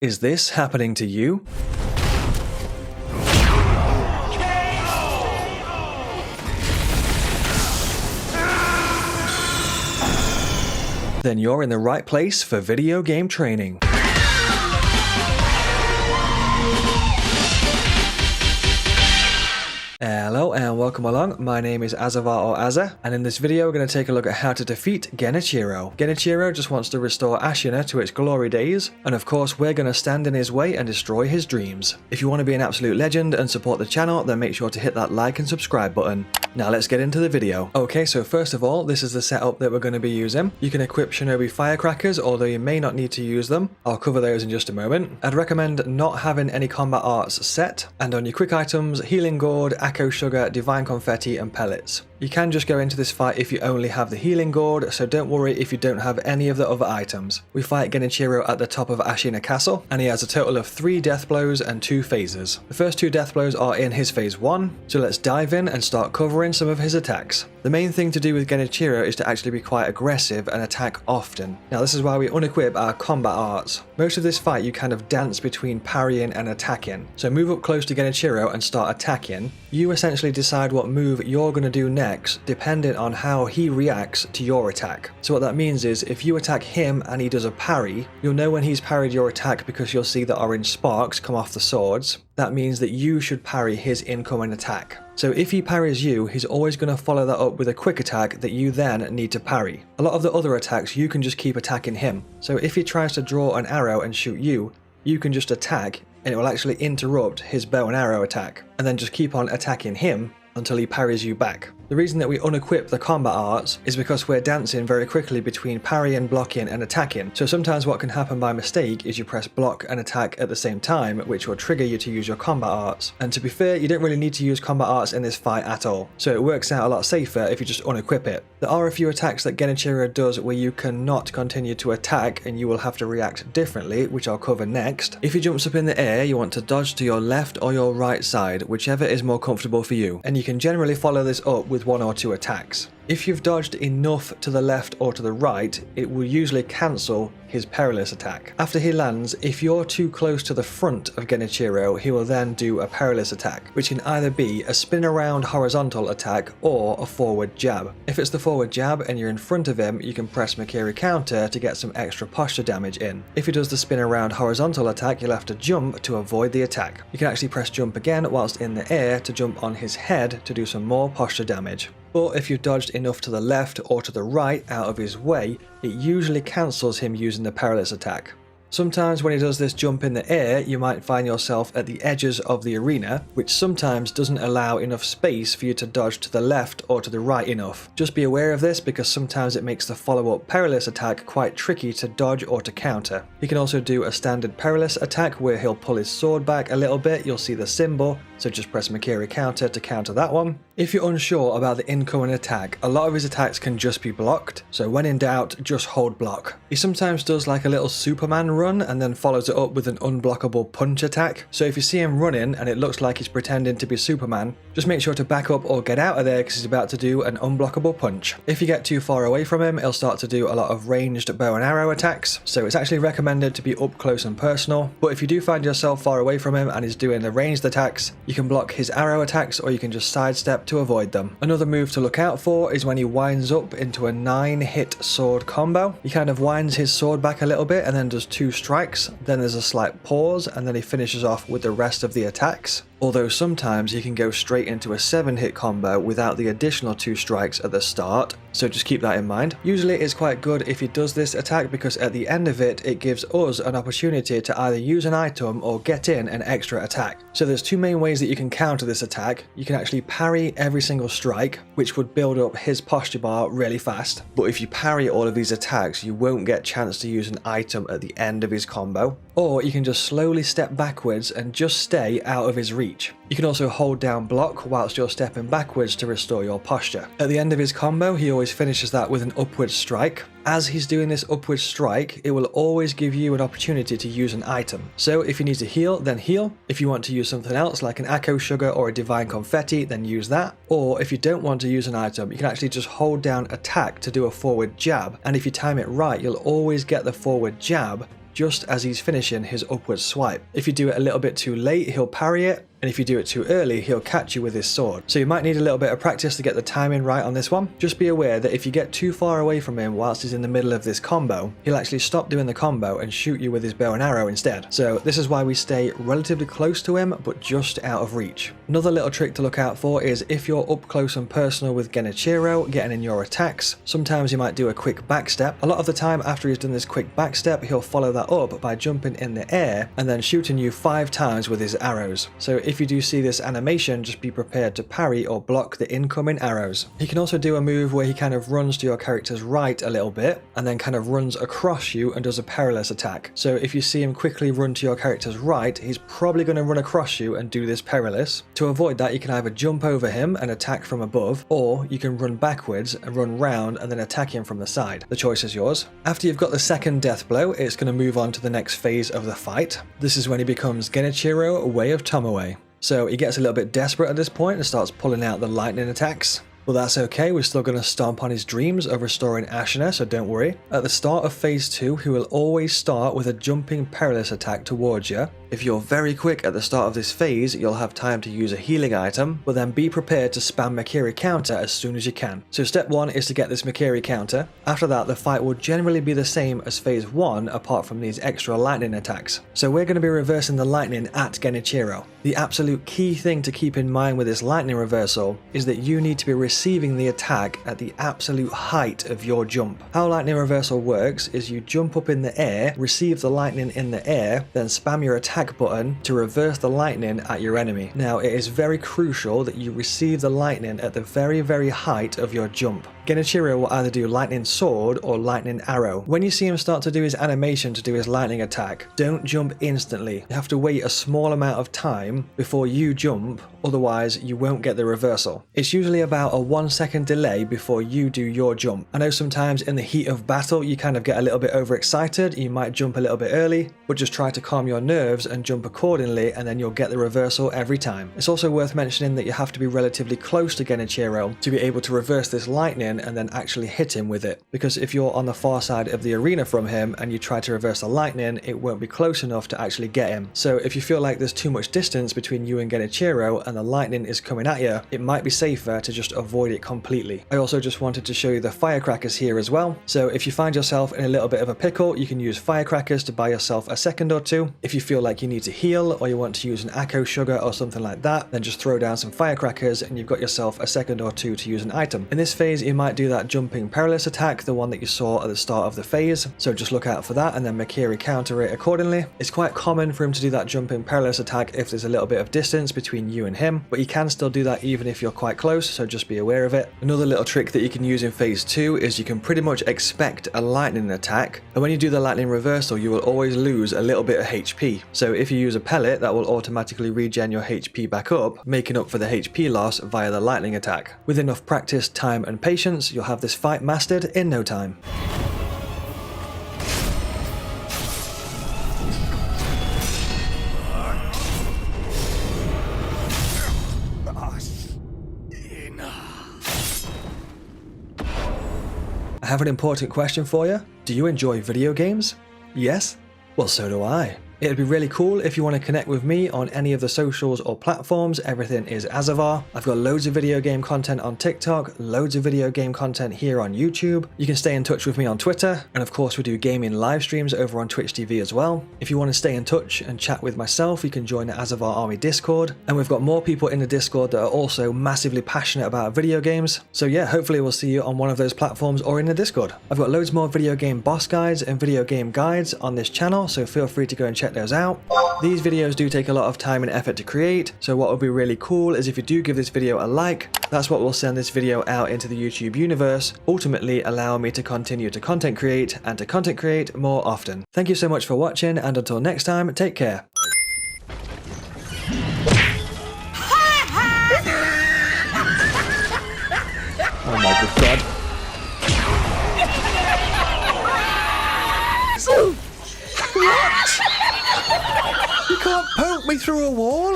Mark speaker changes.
Speaker 1: Is this happening to you? Then you're in the right place for video game training. Hello and welcome along, my name is Azzavhar or Azza, and in this video we're going to take a look at how to defeat Genichiro. Genichiro just wants to restore Ashina to its glory days, and of course we're going to stand in his way and destroy his dreams. If you want to be an absolute legend and support the channel, then make sure to hit that like and subscribe button. Now let's get into the video. Okay, so first of all, this is the setup that we're going to be using. You can equip Shinobi firecrackers, although you may not need to use them. I'll cover those in just a moment. I'd recommend not having any combat arts set, and on your quick items, healing gourd, Akko sugar, divine confetti and pellets. You can just go into this fight if you only have the healing gourd, so don't worry if you don't have any of the other items. We fight Genichiro at the top of Ashina Castle, and he has a total of 3 death blows and 2 phases. The first 2 death blows are in his phase 1, so let's dive in and start covering some of his attacks. The main thing to do with Genichiro is to actually be quite aggressive and attack often. Now this is why we unequip our combat arts. Most of this fight you kind of dance between parrying and attacking. So move up close to Genichiro and start attacking. You essentially decide what move you're going to do next depending on how he reacts to your attack. So what that means is if you attack him and he does a parry, you'll know when he's parried your attack because you'll see the orange sparks come off the swords. That means that you should parry his incoming attack. So if he parries you, he's always going to follow that up with a quick attack that you then need to parry. A lot of the other attacks you can just keep attacking him. So if he tries to draw an arrow and shoot you, you can just attack and it will actually interrupt his bow and arrow attack, and then just keep on attacking him until he parries you back. The reason that we unequip the combat arts is because we're dancing very quickly between parrying, blocking and attacking. So sometimes what can happen by mistake is you press block and attack at the same time, which will trigger you to use your combat arts. And to be fair, you don't really need to use combat arts in this fight at all. So it works out a lot safer if you just unequip it. There are a few attacks that Genichiro does where you cannot continue to attack and you will have to react differently, which I'll cover next. If he jumps up in the air, you want to dodge to your left or your right side, whichever is more comfortable for you. And you can generally follow this up with 1 or 2 attacks. If you've dodged enough to the left or to the right, it will usually cancel his perilous attack. After he lands, if you're too close to the front of Genichiro, he will then do a perilous attack, which can either be a spin around horizontal attack or a forward jab. If it's the forward jab and you're in front of him, you can press Mikiri counter to get some extra posture damage in. If he does the spin around horizontal attack, you'll have to jump to avoid the attack. You can actually press jump again whilst in the air to jump on his head to do some more posture damage. But if you've dodged enough to the left or to the right out of his way, it usually cancels him using the perilous attack. Sometimes when he does this jump in the air, you might find yourself at the edges of the arena, which sometimes doesn't allow enough space for you to dodge to the left or to the right enough. Just be aware of this because sometimes it makes the follow-up perilous attack quite tricky to dodge or to counter. He can also do a standard perilous attack where he'll pull his sword back a little bit, you'll see the symbol, so just press Mikiri counter to counter that one. If you're unsure about the incoming attack, a lot of his attacks can just be blocked, so when in doubt, just hold block. He sometimes does like a little Superman run and then follows it up with an unblockable punch attack. So if you see him running and it looks like he's pretending to be Superman, just make sure to back up or get out of there because he's about to do an unblockable punch. If you get too far away from him, he'll start to do a lot of ranged bow and arrow attacks, so it's actually recommended to be up close and personal. But if you do find yourself far away from him and he's doing the ranged attacks, you can block his arrow attacks or you can just sidestep to avoid them. Another move to look out for is when he winds up into a 9-hit sword combo. He kind of winds his sword back a little bit and then does 2 strikes, then there's a slight pause and then he finishes off with the rest of the attacks. Although sometimes you can go straight into a 7-hit combo without the additional 2 strikes at the start, so just keep that in mind. Usually it's quite good if he does this attack because at the end of it, it gives us an opportunity to either use an item or get in an extra attack. So there's 2 main ways that you can counter this attack. You can actually parry every single strike, which would build up his posture bar really fast. But if you parry all of these attacks, you won't get a chance to use an item at the end of his combo. Or you can just slowly step backwards and just stay out of his reach. You can also hold down block whilst you're stepping backwards to restore your posture. At the end of his combo, he always finishes that with an upward strike. As he's doing this upward strike, it will always give you an opportunity to use an item. So if you need to heal, then heal. If you want to use something else like an Akko sugar or a divine confetti, then use that. Or if you don't want to use an item, you can actually just hold down attack to do a forward jab. And if you time it right, you'll always get the forward jab just as he's finishing his upward swipe. If you do it a little bit too late, he'll parry it, and if you do it too early, he'll catch you with his sword. So you might need a little bit of practice to get the timing right on this one. Just be aware that if you get too far away from him whilst he's in the middle of this combo, he'll actually stop doing the combo and shoot you with his bow and arrow instead. So this is why we stay relatively close to him, but just out of reach. Another little trick to look out for is if you're up close and personal with Genichiro, getting in your attacks, sometimes you might do a quick backstep. A lot of the time after he's done this quick backstep, he'll follow that up by jumping in the air and then shooting you 5 times with his arrows. So if you do see this animation, just be prepared to parry or block the incoming arrows. He can also do a move where he kind of runs to your character's right a little bit and then kind of runs across you and does a perilous attack. So if you see him quickly run to your character's right, he's probably going to run across you and do this perilous. To avoid that, you can either jump over him and attack from above, or you can run backwards and run round and then attack him from the side. The choice is yours. After you've got the second death blow, it's going to move on to the next phase of the fight. This is when he becomes Genichiro, Way of Tomoe. So he gets a little bit desperate at this point and starts pulling out the lightning attacks. Well, that's okay, we're still going to stomp on his dreams of restoring Ashina, so don't worry. At the start of phase 2, he will always start with a jumping perilous attack towards you. If you're very quick at the start of this phase, you'll have time to use a healing item, but then be prepared to spam Mikiri counter as soon as you can. So step 1 is to get this Mikiri counter. After that, the fight will generally be the same as phase 1 apart from these extra lightning attacks. So we're going to be reversing the lightning at Genichiro. The absolute key thing to keep in mind with this lightning reversal is that you need to be receiving the attack at the absolute height of your jump. How lightning reversal works is you jump up in the air, receive the lightning in the air, then spam your attack button to reverse the lightning at your enemy. Now, it is very crucial that you receive the lightning at the very height of your jump. Genichiro will either do lightning sword or lightning arrow. When you see him start to do his animation to do his lightning attack, don't jump instantly. You have to wait a small amount of time before you jump, otherwise you won't get the reversal. It's usually about a 1 second delay before you do your jump. I know sometimes in the heat of battle you kind of get a little bit overexcited, you might jump a little bit early, but just try to calm your nerves and jump accordingly and then you'll get the reversal every time. It's also worth mentioning that you have to be relatively close to Genichiro to be able to reverse this lightning and then actually hit him with it, because if you're on the far side of the arena from him and you try to reverse the lightning, it won't be close enough to actually get him. So if you feel like there's too much distance between you and Genichiro and the lightning is coming at you, it might be safer to just avoid it completely. I also just wanted to show you the firecrackers here as well. So if you find yourself in a little bit of a pickle, you can use firecrackers to buy yourself a second or two. If you feel like you need to heal or you want to use an Akko sugar or something like that, then just throw down some firecrackers and you've got yourself a second or two to use an item. In this phase, you might do that jumping perilous attack, the one that you saw at the start of the phase, so just look out for that and then Mikiri counter it accordingly. It's quite common for him to do that jumping perilous attack if there's a little bit of distance between you and him, but you can still do that even if you're quite close, so just be aware of it. Another little trick that you can use in phase 2 is you can pretty much expect a lightning attack, and when you do the lightning reversal you will always lose a little bit of HP. So if you use a pellet, that will automatically regen your HP back up, making up for the HP loss via the lightning attack. With enough practice, time and patience, you'll have this fight mastered in no time. I have an important question for you. Do you enjoy video games? Yes? Well, so do I. It'd be really cool if you want to connect with me on any of the socials or platforms. Everything is Azzavhar. I've got loads of video game content on TikTok, loads of video game content here on YouTube. You can stay in touch with me on Twitter, and of course we do gaming live streams over on Twitch TV as well. If you want to stay in touch and chat with myself, you can join the Azzavhar Army Discord, and we've got more people in the Discord that are also massively passionate about video games. So yeah, hopefully we'll see you on one of those platforms or in the Discord. I've got loads more video game boss guides and video game guides on this channel, so feel free to go and check those out. These videos do take a lot of time and effort to create, so what would be really cool is if you do give this video a like. That's what will send this video out into the YouTube universe, ultimately allowing me to continue to content create and to content create more often. Thank you so much for watching, and until next time, take care. Oh my good god. What? You can't poke me through a wall?